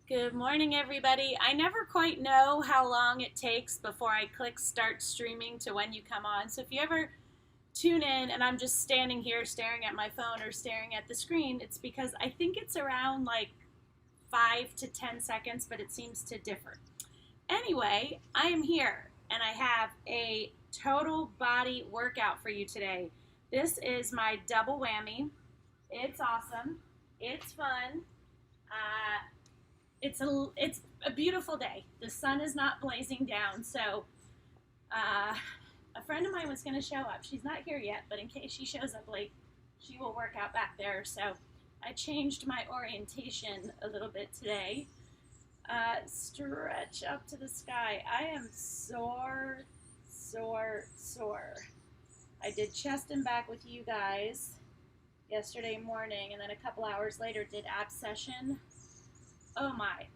Good morning, everybody. I never quite know how long it takes before I click start streaming to when you come on. So if you ever tune in and I'm just standing here staring at my phone or staring at the screen, it's because I think it's around like 5 to 10 seconds, but it seems to differ. Anyway, I am here and I have a total body workout for you today. This is my double whammy. It's awesome. It's fun. It's a beautiful day. The sun is not blazing down, so a friend of mine was going to show up. She's not here yet, but in case she shows up late, she will work out back there. So I changed my orientation a little bit today. Stretch up to the sky. I am sore. I did chest and back with you guys yesterday morning, and then a couple hours later did ab session. Oh my.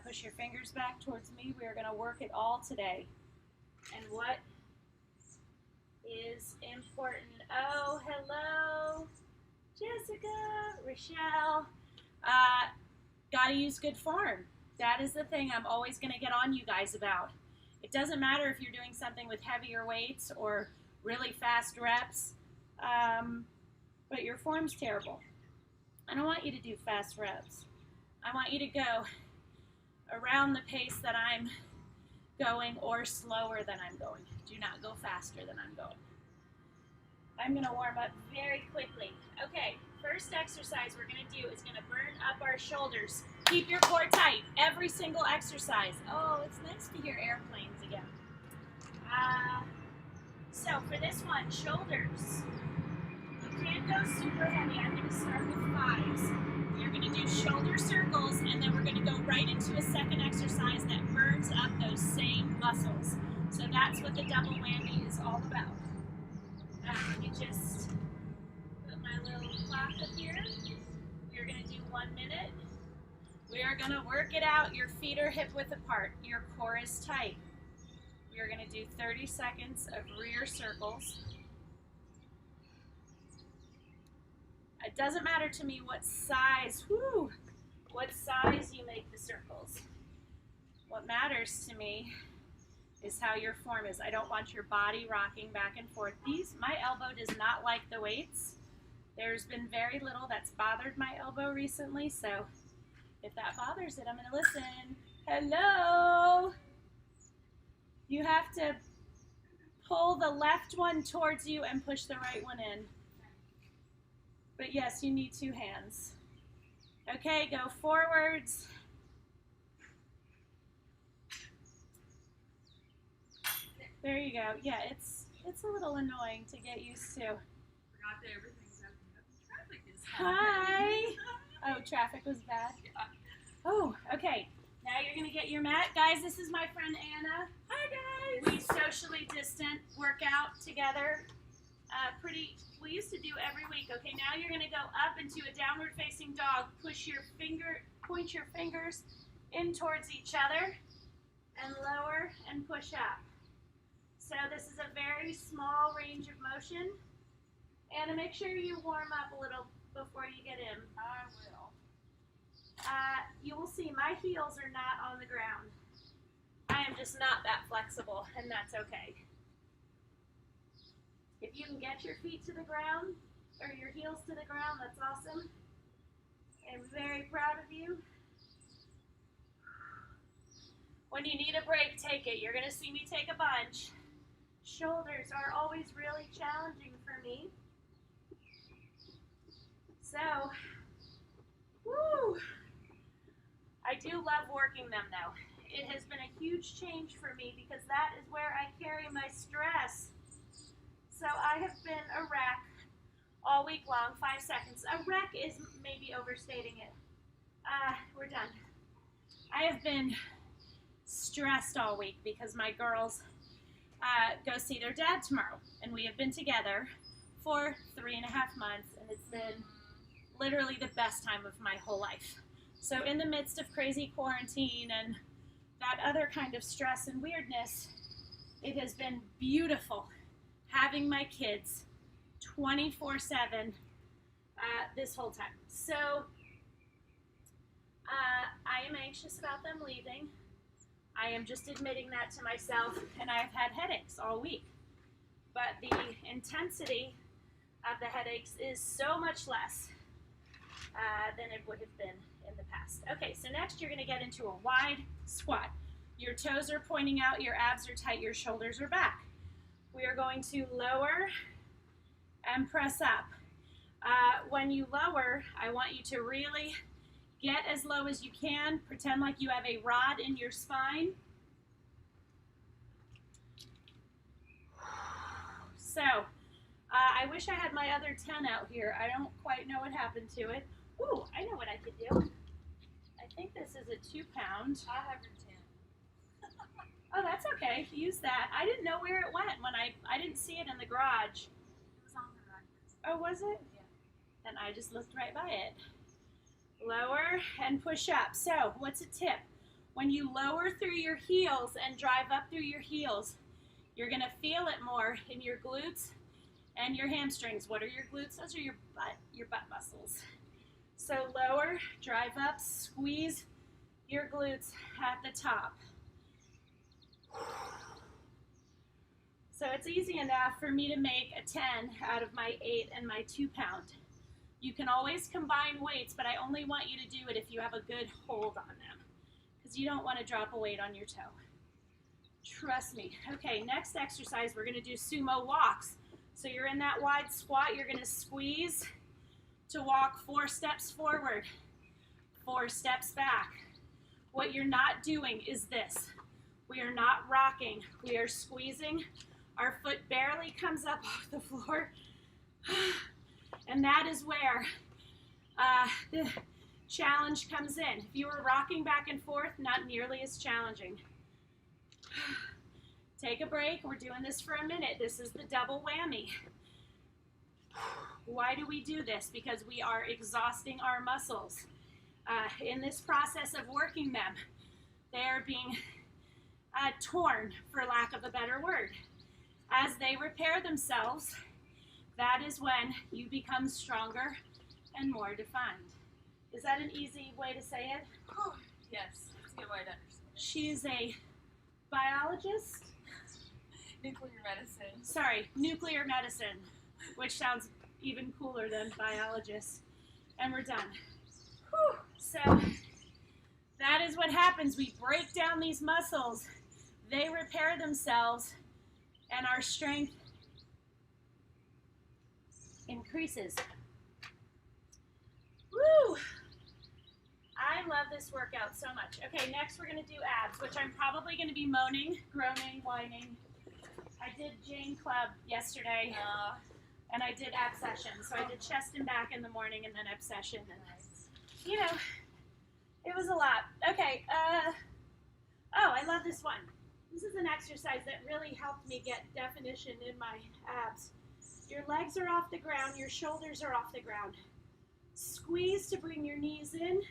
Push your fingers back towards me. We are going to work it all today. And what is important? Oh, hello, Jessica, Rochelle. Gotta use good form. That is the thing I'm always going to get on you guys about. It doesn't matter if you're doing something with heavier weights or really fast reps, but your form's terrible. I don't want you to do fast reps. I want you to go around the pace that I'm going or slower than I'm going. Do not go faster than I'm going. I'm going to warm up very quickly. Okay, first exercise we're going to do is going to burn up our shoulders. Keep your core tight every single exercise. Oh, it's nice to hear airplanes again. So for this one, shoulders. You can't go super heavy. I'm going to start with fives. You're going to do shoulder circles, and then we're going to go right into a second exercise that burns up those same muscles. So that's what the double whammy is all about. Let me just put my little clock up here. We're going to do 1 minute. We are going to work it out. Your feet are hip width apart. Your core is tight. We are going to do 30 seconds of rear circles. It doesn't matter to me what size you make the circles. What matters to me is how your form is. I don't want your body rocking back and forth. My elbow does not like the weights. There's been very little that's bothered my elbow recently, so if that bothers it, I'm going to listen. Hello! You have to pull the left one towards you and push the right one in. But yes, you need two hands. Okay, go forwards. There you go. Yeah, it's a little annoying to get used to. Forgot that everything's happening. Traffic is happening. Hi. Oh, traffic was bad. Yeah. Oh, okay. Now you're gonna get your mat, guys. This is my friend Anna. Hi guys. We socially distant work out together. We used to do every week. Okay, now you're gonna go up into a downward facing dog. Point your fingers in towards each other and lower and push up. So this is a very small range of motion. Anna, make sure you warm up a little before you get in. I will. You will see my heels are not on the ground. I am just not that flexible, and that's okay. If you can get your feet to the ground, or your heels to the ground, that's awesome. I'm very proud of you. When you need a break, take it. You're gonna see me take a bunch. Shoulders are always really challenging for me. So, woo! I do love working them though. It has been a huge change for me because that is where I carry my stress. So I have been a wreck all week long. 5 seconds. A wreck is maybe overstating it. We're done. I have been stressed all week because my girls go see their dad tomorrow. And we have been together for 3.5 months. And it's been literally the best time of my whole life. So in the midst of crazy quarantine and that other kind of stress and weirdness, it has been beautiful having my kids 24/7 this whole time. So I am anxious about them leaving. I am just admitting that to myself, and I have had headaches all week. But the intensity of the headaches is so much less than it would have been in the past. Okay, so next you're going to get into a wide squat. Your toes are pointing out, your abs are tight, your shoulders are back. We are going to lower and press up. When you lower, I want you to really get as low as you can. Pretend like you have a rod in your spine. So, I wish I had my other 10 out here. I don't quite know what happened to it. Ooh, I know what I could do. I think this is a 2-pound. I have your 10. Oh, that's okay. Use that. I didn't know where it went when I didn't see it in the garage. It was on the rack. Oh, was it? Yeah. And I just looked right by it. Lower and push up. So, what's a tip? When you lower through your heels and drive up through your heels, you're going to feel it more in your glutes and your hamstrings. What are your glutes? Those are your butt muscles. So lower, drive up, squeeze your glutes at the top. So it's easy enough for me to make a 10 out of my 8 and my 2-pound. You can always combine weights, but I only want you to do it if you have a good hold on them, because you don't want to drop a weight on your toe. Trust me. Okay, next exercise, we're going to do sumo walks. So you're in that wide squat, you're going to squeeze to walk 4 steps forward, 4 steps back. What you're not doing is this. We are not rocking. We are squeezing. Our foot barely comes up off the floor. And that is where the challenge comes in. If you were rocking back and forth, not nearly as challenging. Take a break. We're doing this for a minute. This is the double whammy. Why do we do this? Because we are exhausting our muscles. In this process of working them, they are being torn, for lack of a better word. As they repair themselves, that is when you become stronger and more defined. Is that an easy way to say it? Yes, it's a good way to understand. She's a biologist? Nuclear medicine. Sorry, nuclear medicine, which sounds even cooler than biologist. And we're done. Whew. So that is what happens. We break down these muscles, they repair themselves, and our strength increases. Woo! I love this workout so much. Okay, next we're going to do abs, which I'm probably going to be moaning, groaning, whining. I did Jane Club yesterday, and I did ab session. So I did chest and back in the morning and then ab session. And, you know, it was a lot. Okay, oh, I love this one. This is an exercise that really helped me get definition in my abs. Your legs are off the ground, your shoulders are off the ground. Squeeze to bring your knees in.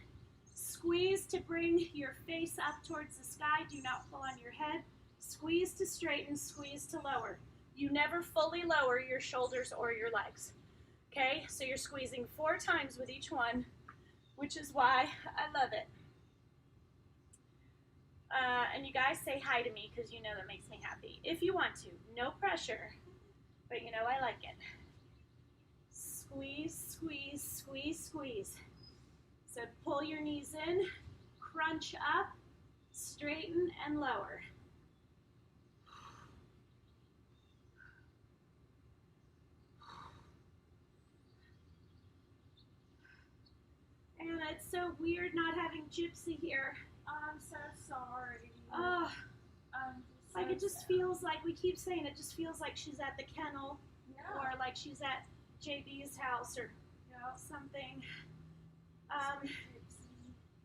Squeeze to bring your face up towards the sky. Do not pull on your head. Squeeze to straighten, squeeze to lower. You never fully lower your shoulders or your legs. Okay, so you're squeezing 4 times with each one, which is why I love it. And you guys say hi to me because you know that makes me happy. If you want to, no pressure, but you know I like it. Squeeze, squeeze, squeeze, squeeze. So pull your knees in, crunch up, straighten, and lower. And it's so weird not having Gypsy here. I'm so sorry. Oh, So like it just feels like, we keep saying it just feels like she's at the kennel or like she's at JB's house or something.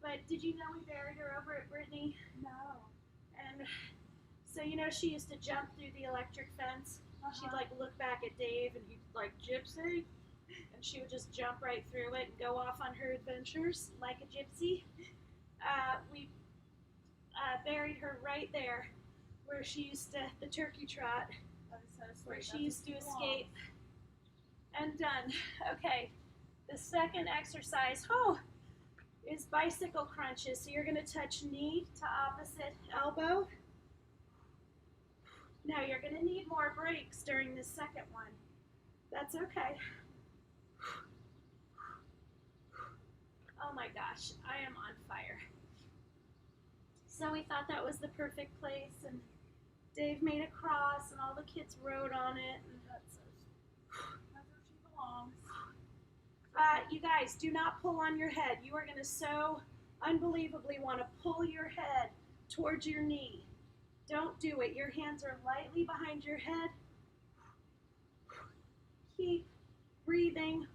But did you know we buried her over at Brittany? No. And so, you know, she used to jump through the electric fence. She'd like look back at Dave and he'd like, Gypsy? And she would just jump right through it and go off on her adventures like a gypsy. We buried her right there where she used to, the turkey trot, where she used to escape. And done. Okay, the second exercise. Oh, is bicycle crunches. So you're going to touch knee to opposite elbow. Now you're going to need more breaks during the second one. That's okay. Oh my gosh, I am on fire. So we thought that was the perfect place, and Dave made a cross and all the kids wrote on it. And that's where she belongs. You guys, do not pull on your head. You are going to so unbelievably want to pull your head towards your knee. Don't do it. Your hands are lightly behind your head. Keep breathing.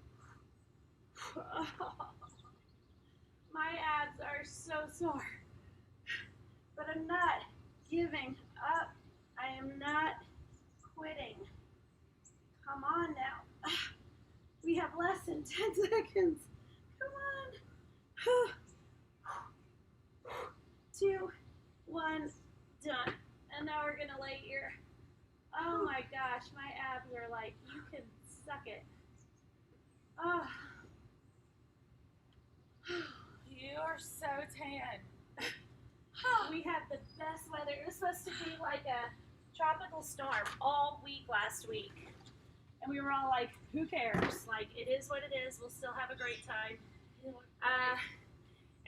My abs are so sore. But I'm not giving up. I am not quitting. Come on now. We have less than 10 seconds. Come on. 2, 1, done. And now we're gonna lay here. Oh my gosh, my abs are like, you can suck it. Oh. You are so tan. We had the best weather. It was supposed to be like a tropical storm all week last week. And we were all like, who cares? Like, it is what it is. We'll still have a great time.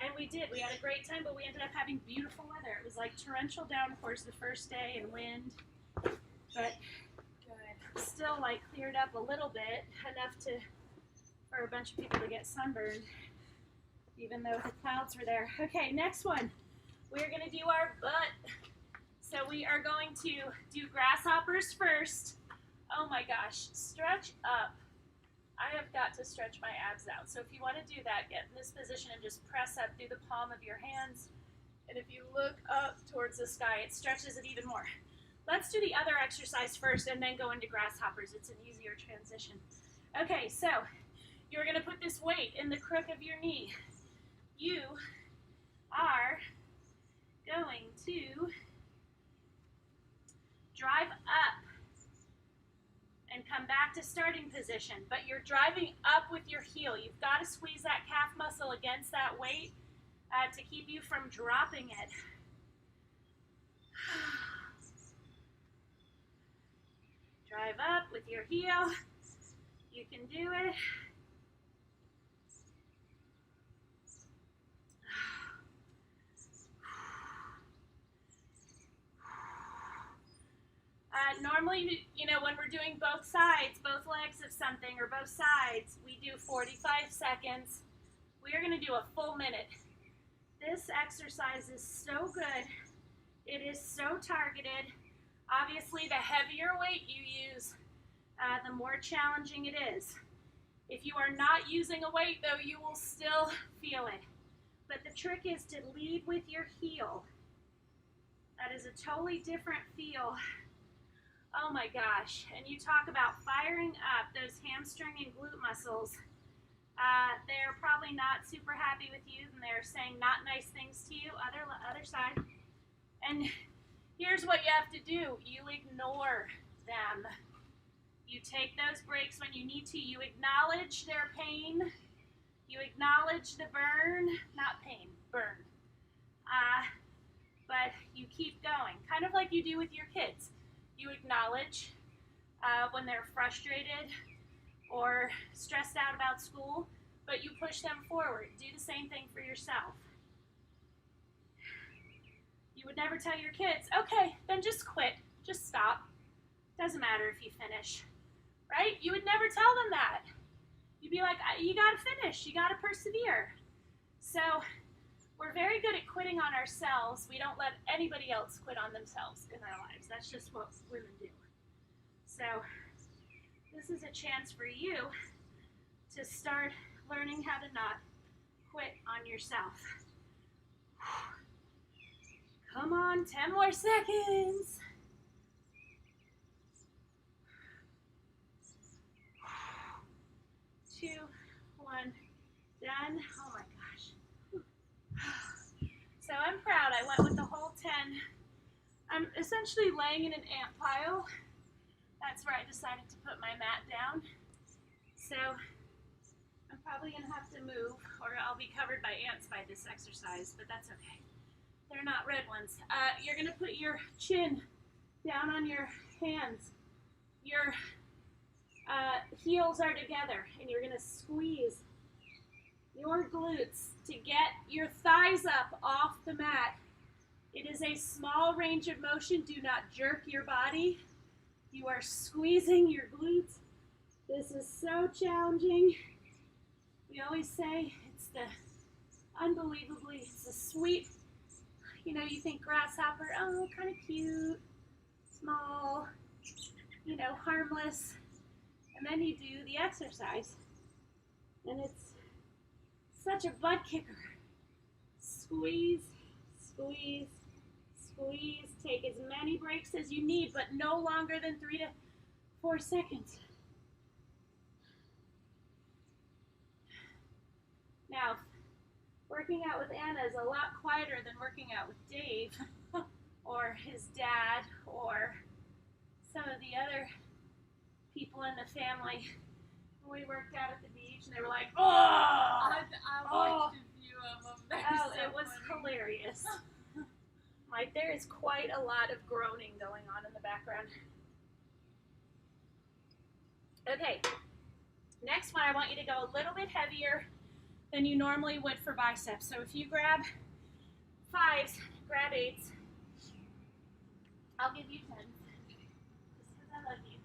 And we did. We had a great time, but we ended up having beautiful weather. It was like torrential downpours the first day and wind. But still like cleared up a little bit, enough for a bunch of people to get sunburned, even though the clouds were there. Okay, next one. We're going to do our butt. So we are going to do grasshoppers first. Oh my gosh, stretch up. I have got to stretch my abs out. So if you want to do that, get in this position and just press up through the palm of your hands. And if you look up towards the sky, it stretches it even more. Let's do the other exercise first and then go into grasshoppers. It's an easier transition. Okay, so you're going to put this weight in the crook of your knee. You are going to drive up and come back to starting position, but you're driving up with your heel. You've got to squeeze that calf muscle against that weight to keep you from dropping it. Drive up with your heel. You can do it. Normally, you know, when we're doing both sides, both legs of something, or both sides, we do 45 seconds. We are going to do a full minute. This exercise is so good. It is so targeted. Obviously, the heavier weight you use, the more challenging it is. If you are not using a weight, though, you will still feel it. But the trick is to lead with your heel. That is a totally different feel. Oh my gosh. And you talk about firing up those hamstring and glute muscles. They're probably not super happy with you, and they're saying not nice things to you. Other side. And here's what you have to do. You ignore them. You take those breaks when you need to. You acknowledge their pain. You acknowledge the burn. Not pain, burn. But you keep going. Kind of like you do with your kids. You acknowledge when they're frustrated or stressed out about school, but you push them forward. Do the same thing for yourself. You would never tell your kids, okay, then just quit, just stop. Doesn't matter if you finish, right? You would never tell them that. You'd be like, you gotta finish, you gotta persevere. So we're very good at quitting on ourselves. We don't let anybody else quit on themselves in our lives. That's just what women do. So this is a chance for you to start learning how to not quit on yourself. Come on, 10 more seconds. 2, 1, done. Oh my gosh. So I'm proud. I went with the whole 10. I'm essentially laying in an ant pile. That's where I decided to put my mat down. So I'm probably going to have to move, or I'll be covered by ants by this exercise, but that's okay. They're not red ones. You're going to put your chin down on your hands. Your heels are together, and you're going to squeeze your glutes to get your thighs up off the mat. It is a small range of motion. Do not jerk your body. You are squeezing your glutes. This is so challenging. We always say it's a sweet, you think grasshopper, oh, kind of cute, small, harmless. And then you do the exercise. And it's such a butt kicker. Squeeze, squeeze, squeeze. Take as many breaks as you need, but no longer than 3 to 4 seconds. Now, working out with Anna is a lot quieter than working out with Dave or his dad or some of the other people in the family. We worked out at the beach and they were like, oh! I watched a few of them. Oh, it was hilarious. Like, there is quite a lot of groaning going on in the background. Okay, next one, I want you to go a little bit heavier than you normally would for biceps. So if you grab 5s, grab 8s. I'll give you 10s, just because I love you.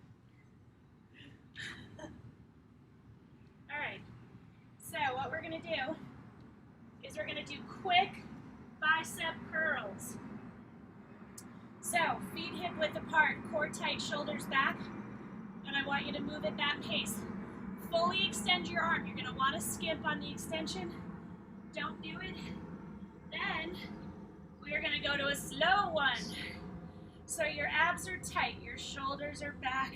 All right, so what we're gonna do is we're gonna do quick bicep curls. So feet hip width apart, core tight, shoulders back, and I want you to move at that pace. Fully extend your arm. You're gonna wanna skip on the extension. Don't do it. Then we are gonna go to a slow one. So your abs are tight, your shoulders are back.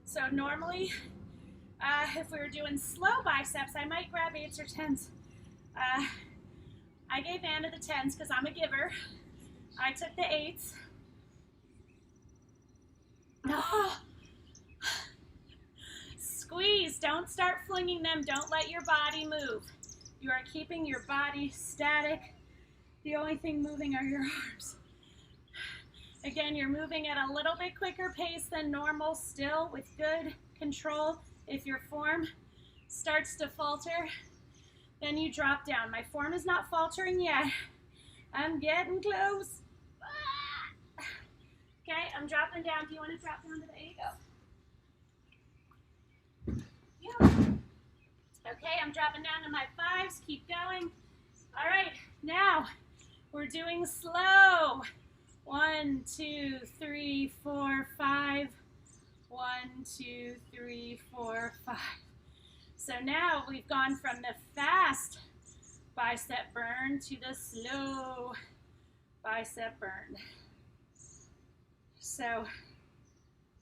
So normally, if we were doing slow biceps, I might grab 8s or 10s. I gave Anna the 10s because I'm a giver. I took the 8s. Squeeze, don't start flinging them. Don't let your body move. You are keeping your body static. The only thing moving are your arms. Again, you're moving at a little bit quicker pace than normal, still with good control. If your form starts to falter, then you drop down. My form is not faltering yet. I'm getting close. Okay, I'm dropping down. Do you want to drop down to the 8? Yeah. Okay, I'm dropping down to my 5s. Keep going. All right, now we're doing slow. 1, 2, 3, 4, 5. 1, 2, 3, 4, 5. So now we've gone from the fast bicep burn to the slow bicep burn. So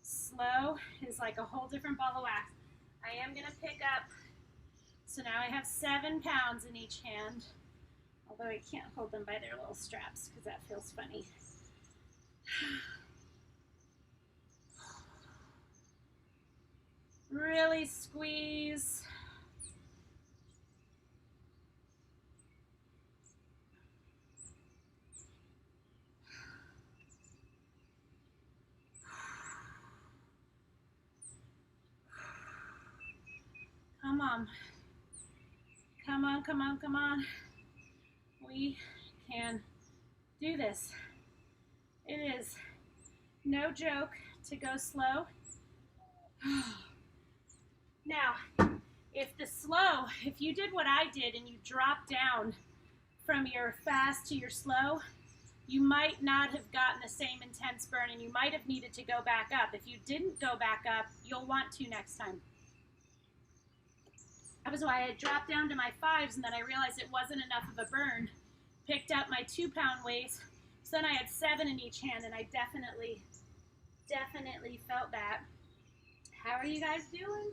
slow is like a whole different ball of wax. I am gonna pick up, so now I have 7 pounds in each hand, although I can't hold them by their little straps because that feels funny. Really squeeze. Come on. Come on, come on, come on. We can do this. It is no joke to go slow. Now, if you did what I did and you dropped down from your fast to your slow, you might not have gotten the same intense burn and you might have needed to go back up. If you didn't go back up, you'll want to next time. That was why I dropped down to my 5s and then I realized it wasn't enough of a burn. Picked up my 2-pound weights, so then I had 7 in each hand and I definitely felt that. How are you guys doing?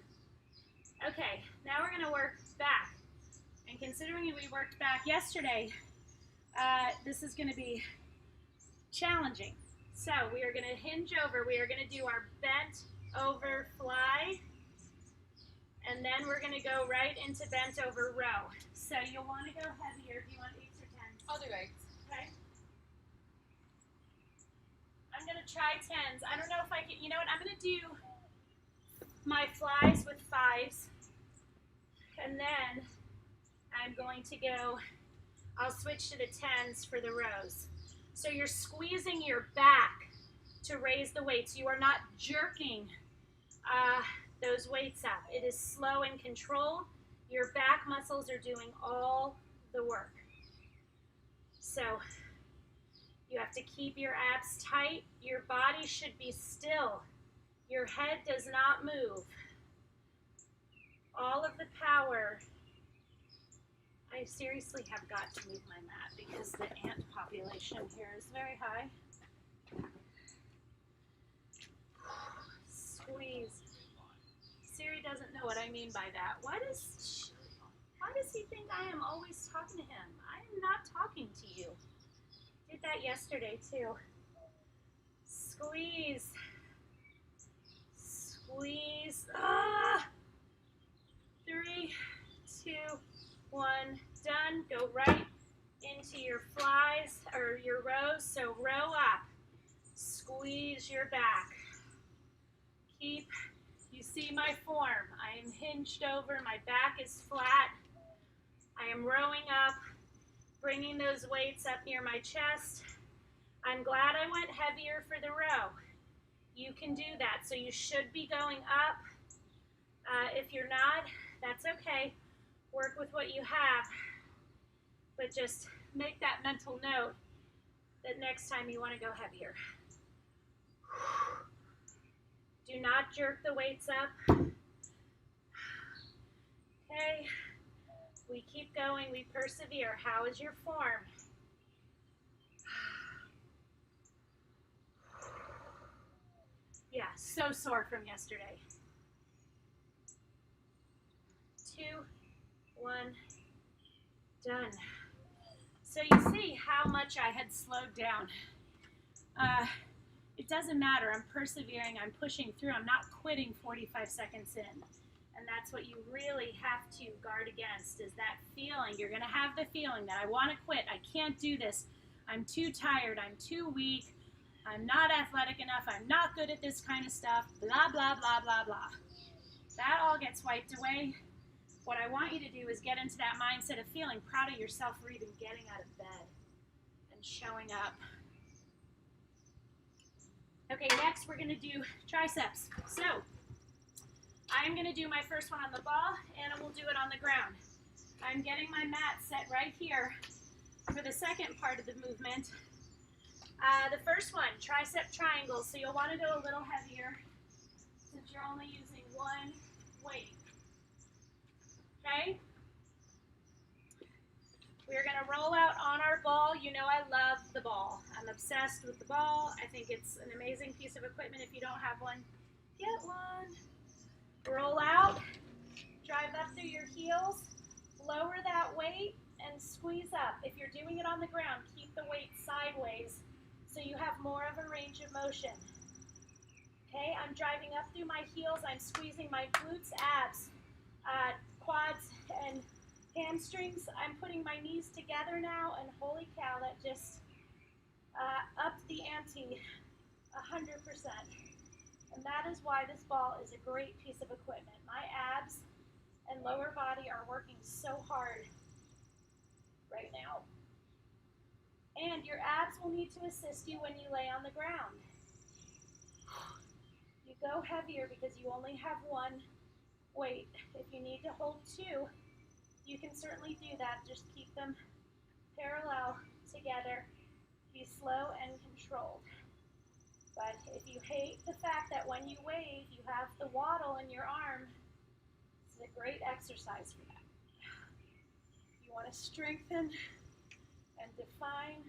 Okay, now we're gonna work back. And considering we worked back yesterday, this is gonna be challenging. So we are gonna hinge over. We are gonna do our bent over fly. And then we're going to go right into bent over row. So you'll want to go heavier. Do you want 8s or 10s? I'll do 8s. Okay. I'm going to try 10s. I don't know if I can, you know what, I'm going to do my flies with 5s. And then I'm going to go, I'll switch to the 10s for the rows. So you're squeezing your back to raise the weights. You are not jerking those weights up. It is slow and controlled. Your back muscles are doing all the work. So you have to keep your abs tight. Your body should be still. Your head does not move. All of the power. I seriously have got to move my mat because the ant population here is very high. Squeeze. Siri doesn't know what I mean by that. Why does he think I am always talking to him? I am not talking to you. Did that yesterday too. Squeeze. Squeeze. 3, 2, 1. Done. Go right into your flies or your rows. So row up. Squeeze your back. Keep. You see my form. I am hinged over. My back is flat. I am rowing up, bringing those weights up near my chest. I'm glad I went heavier for the row. You can do that. So you should be going up. If you're not, that's okay. Work with what you have. But just make that mental note that next time you want to go heavier. Do not jerk the weights up. Okay. We keep going. We persevere. How is your form? Yeah, so sore from yesterday. 2, 1, done. So you see how much I had slowed down. It doesn't matter. I'm persevering. I'm pushing through. I'm not quitting 45 seconds in. And that's what you really have to guard against is that feeling. You're going to have the feeling that I want to quit. I can't do this. I'm too tired. I'm too weak. I'm not athletic enough. I'm not good at this kind of stuff. Blah, blah, blah, blah, blah. That all gets wiped away. What I want you to do is get into that mindset of feeling proud of yourself for even getting out of bed and showing up. Okay, next we're going to do triceps. So I'm going to do my first one on the ball, and we'll do it on the ground. I'm getting my mat set right here for the second part of the movement. The first one, tricep triangle. So you'll want to go a little heavier since you're only using one weight. Okay? We're going to roll out on our ball. You know I love the ball. I'm obsessed with the ball. I think it's an amazing piece of equipment. If you don't have one, get one. Roll out, drive up through your heels, lower that weight, and squeeze up. If you're doing it on the ground, keep the weight sideways so you have more of a range of motion. Okay, I'm driving up through my heels. I'm squeezing my glutes, abs, quads, and hamstrings. I'm putting my knees together now, and holy cow, that just upped the ante 100%. And that is why this ball is a great piece of equipment. My abs and lower body are working so hard right now. And your abs will need to assist you when you lay on the ground. You go heavier because you only have one weight. If you need to hold 2, you can certainly do that. Just keep them parallel together. Be slow and controlled. But if you hate the fact that when you wave, you have the waddle in your arm, it's a great exercise for that. You want to strengthen and define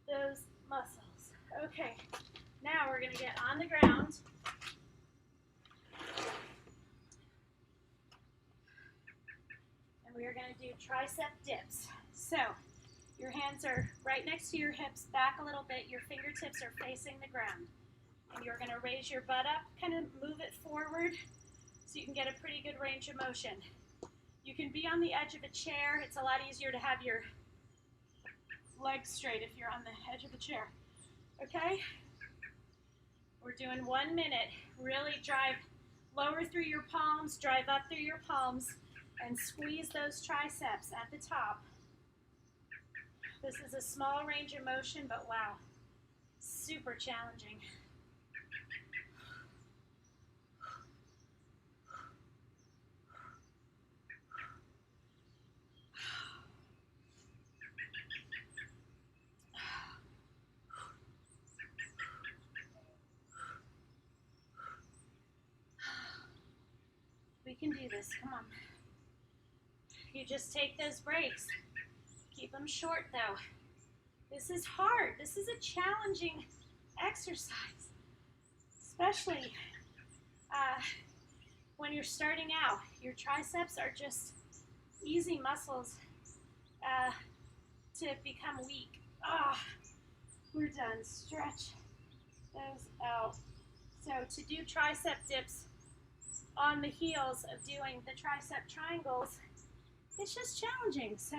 those muscles. Okay, now we're going to get on the ground. And we are going to do tricep dips. So, your hands are right next to your hips, back a little bit. Your fingertips are facing the ground. And you're going to raise your butt up, kind of move it forward so you can get a pretty good range of motion. You can be on the edge of a chair. It's a lot easier to have your legs straight if you're on the edge of a chair. Okay? We're doing 1 minute. Really drive lower through your palms, drive up through your palms, and squeeze those triceps at the top. This is a small range of motion, but wow, super challenging. We can do this, come on. You just take those breaks. Keep them short though. This is hard. This is a challenging exercise, especially when you're starting out. Your triceps are just easy muscles to become weak. We're done. Stretch those out. So to do tricep dips on the heels of doing the tricep triangles, it's just challenging, so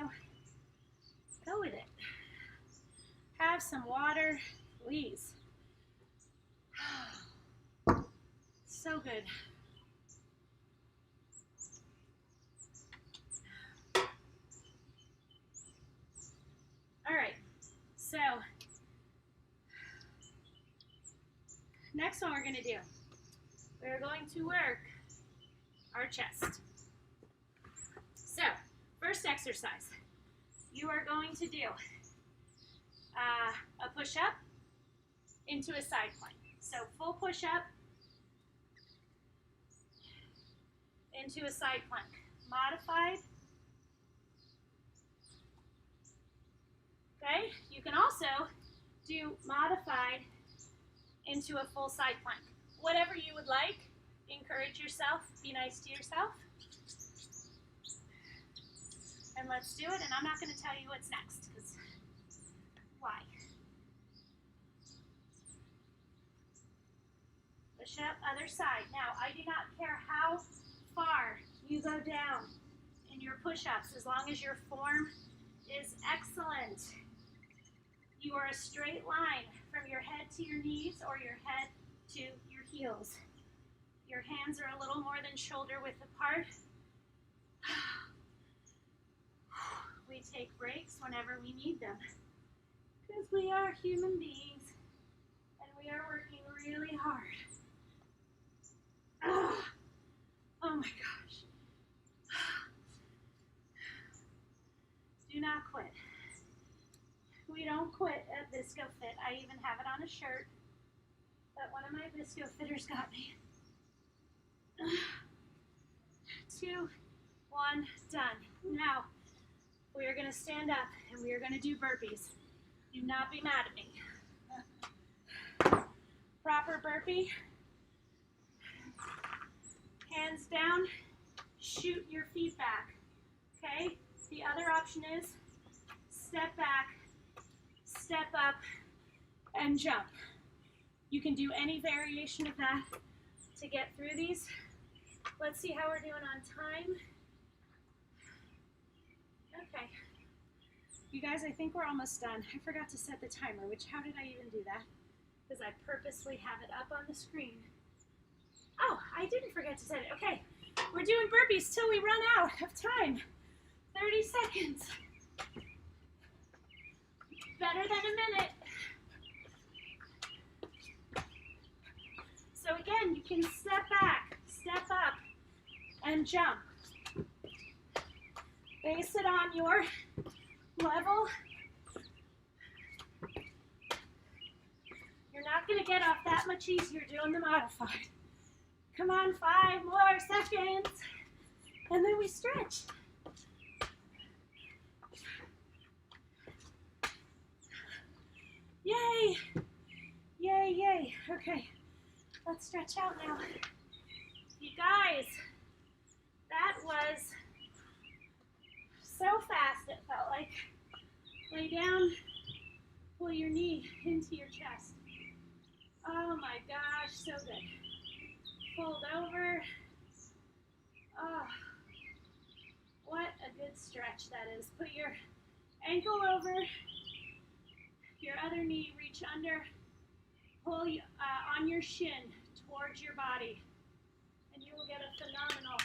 go with it. Have some water, please. So good. All right, so next one we're going to do, we're going to work our chest. So, first exercise, you are going to do a push-up into a side plank. So, full push-up into a side plank. Modified. Okay, you can also do modified into a full side plank. Whatever you would like. Encourage yourself, be nice to yourself. And let's do it, and I'm not going to tell you what's next, because why? Push up, other side. Now, I do not care how far you go down in your push-ups, as long as your form is excellent. You are a straight line from your head to your knees or your head to your heels. Your hands are a little more than shoulder width apart. We take breaks whenever we need them, because we are human beings and we are working really hard. Oh my gosh. Do not quit. We don't quit at Visco Fit. I even have it on a shirt that one of my Visco Fitters got me. 2, 1, done. Now, we are going to stand up and we are going to do burpees. Do not be mad at me. Proper burpee. Hands down, shoot your feet back. Okay? The other option is step back, step up, and jump. You can do any variation of that to get through these. Let's see how we're doing on time. Okay. You guys, I think we're almost done. I forgot to set the timer, which how did I even do that? Because I purposely have it up on the screen. Oh, I didn't forget to set it. Okay, we're doing burpees till we run out of time. 30 seconds. Better than a minute. So again, you can step back, step up, and jump. Base it on your level. You're not going to get off that much easier doing the modified. Come on, 5 more seconds. And then we stretch. Yay! Yay, yay. Okay, let's stretch out now. You guys, that was so fast it felt like. Lay down, pull your knee into your chest. Oh my gosh, so good. Fold over, Oh, what a good stretch that is. Put your ankle over your other knee, reach under, pull on your shin towards your body, and you will get a phenomenal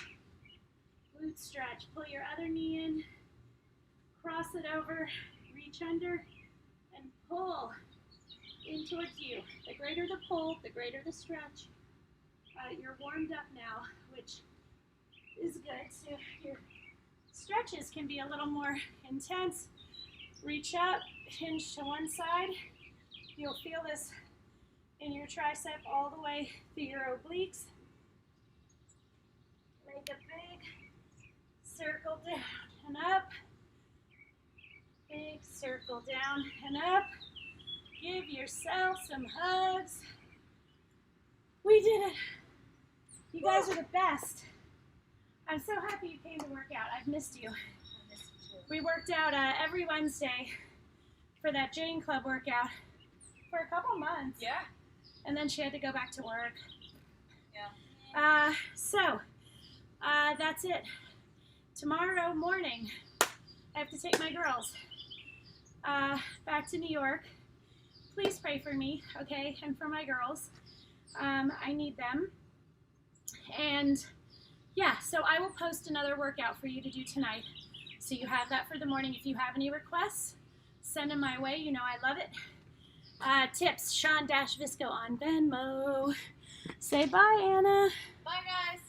glute stretch. Pull your other knee in, cross it over, reach under, and pull in towards you. The greater the pull, the greater the stretch. You're warmed up now, which is good. So your stretches can be a little more intense. Reach up, hinge to one side. You'll feel this in your tricep all the way through your obliques. Make a big circle down and up. Big circle down and up. Give yourself some hugs. We did it. You guys are the best. I'm so happy you came to work out. I've missed you. We worked out every Wednesday for that Jane Club workout for a couple months. Yeah. And then she had to go back to work. Yeah. So that's it. Tomorrow morning, I have to take my girls back to New York. Please pray for me, okay, and for my girls. I need them. And yeah, so I will post another workout for you to do tonight. So you have that for the morning. If you have any requests, send them my way. You know I love it. Tips, Sean-Visco on Venmo. Say bye, Anna. Bye, guys.